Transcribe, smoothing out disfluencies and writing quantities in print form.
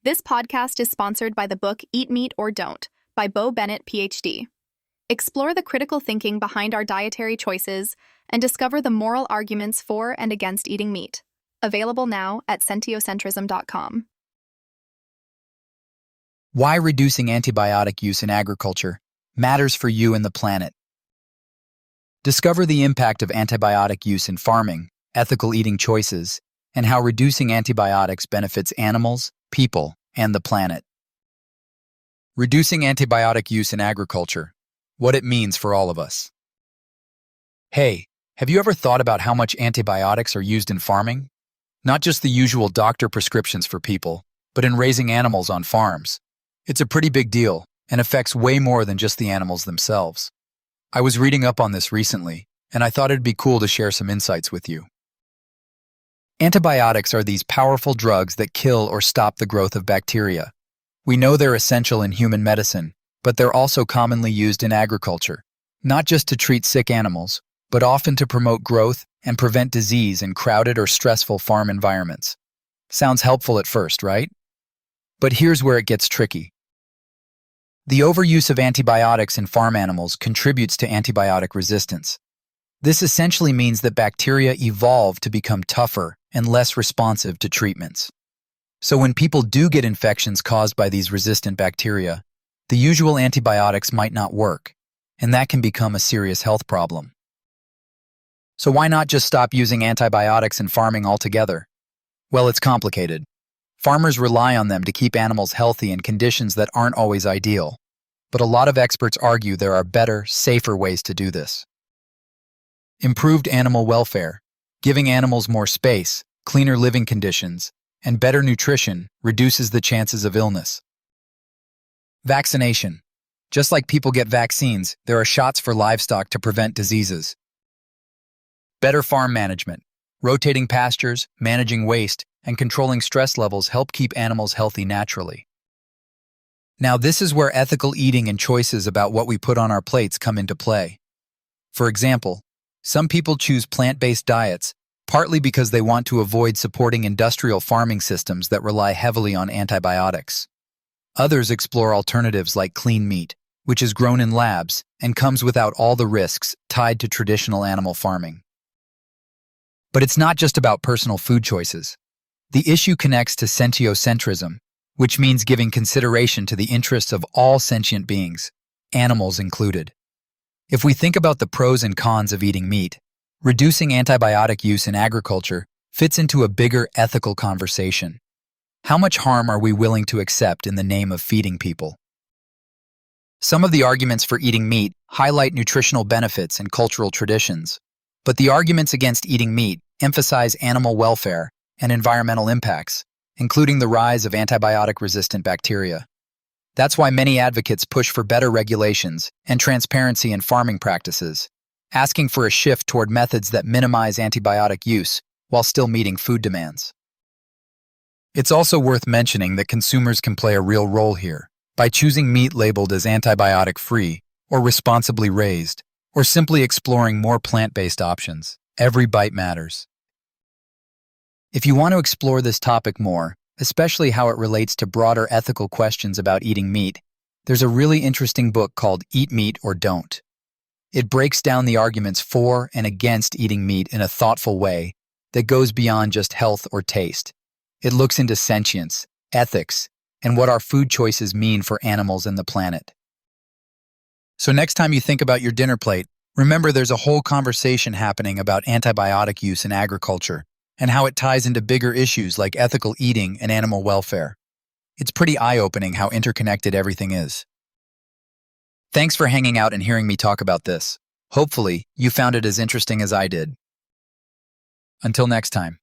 This podcast is sponsored by the book Eat Meat or Don't by Bo Bennett, PhD. Explore the critical thinking behind our dietary choices and discover the moral arguments for and against eating meat. Available now at sentiocentrism.com. Why reducing antibiotic use in agriculture matters for you and the planet. Discover the impact of antibiotic use in farming, ethical eating choices, and how reducing antibiotics benefits animals, people, and the planet. Reducing antibiotic use in agriculture, what it means for all of us. Hey, have you ever thought about how much antibiotics are used in farming? Not just the usual doctor prescriptions for people, but in raising animals on farms. It's a pretty big deal and affects way more than just the animals themselves. I was reading up on this recently, and I thought it'd be cool to share some insights with you. Antibiotics are these powerful drugs that kill or stop the growth of bacteria. We know they're essential in human medicine, but they're also commonly used in agriculture, not just to treat sick animals, but often to promote growth and prevent disease in crowded or stressful farm environments. Sounds helpful at first, right? But here's where it gets tricky. The overuse of antibiotics in farm animals contributes to antibiotic resistance. This essentially means that bacteria evolve to become tougher and less responsive to treatments. So when people do get infections caused by these resistant bacteria, the usual antibiotics might not work, and that can become a serious health problem. So why not just stop using antibiotics in farming altogether? Well, it's complicated. Farmers rely on them to keep animals healthy in conditions that aren't always ideal, but a lot of experts argue there are better, safer ways to do this. Improved animal welfare, giving animals more space, cleaner living conditions, and better nutrition reduces the chances of illness. Vaccination. Just like people get vaccines, there are shots for livestock to prevent diseases. Better farm management. Rotating pastures, managing waste, and controlling stress levels help keep animals healthy naturally. Now, this is where ethical eating and choices about what we put on our plates come into play. For example, some people choose plant-based diets, partly because they want to avoid supporting industrial farming systems that rely heavily on antibiotics. Others explore alternatives like clean meat, which is grown in labs and comes without all the risks tied to traditional animal farming. But it's not just about personal food choices. The issue connects to sentiocentrism, which means giving consideration to the interests of all sentient beings, animals included. If we think about the pros and cons of eating meat, reducing antibiotic use in agriculture fits into a bigger ethical conversation. How much harm are we willing to accept in the name of feeding people? Some of the arguments for eating meat highlight nutritional benefits and cultural traditions, but the arguments against eating meat emphasize animal welfare and environmental impacts, including the rise of antibiotic-resistant bacteria. That's why many advocates push for better regulations and transparency in farming practices, asking for a shift toward methods that minimize antibiotic use while still meeting food demands. It's also worth mentioning that consumers can play a real role here by choosing meat labeled as antibiotic-free or responsibly raised, or simply exploring more plant-based options. Every bite matters. If you want to explore this topic more, especially how it relates to broader ethical questions about eating meat, there's a really interesting book called Eat Meat or Don't. It breaks down the arguments for and against eating meat in a thoughtful way that goes beyond just health or taste. It looks into sentience, ethics, and what our food choices mean for animals and the planet. So next time you think about your dinner plate, remember there's a whole conversation happening about antibiotic use in agriculture and how it ties into bigger issues like ethical eating and animal welfare. It's pretty eye-opening how interconnected everything is. Thanks for hanging out and hearing me talk about this. Hopefully, you found it as interesting as I did. Until next time.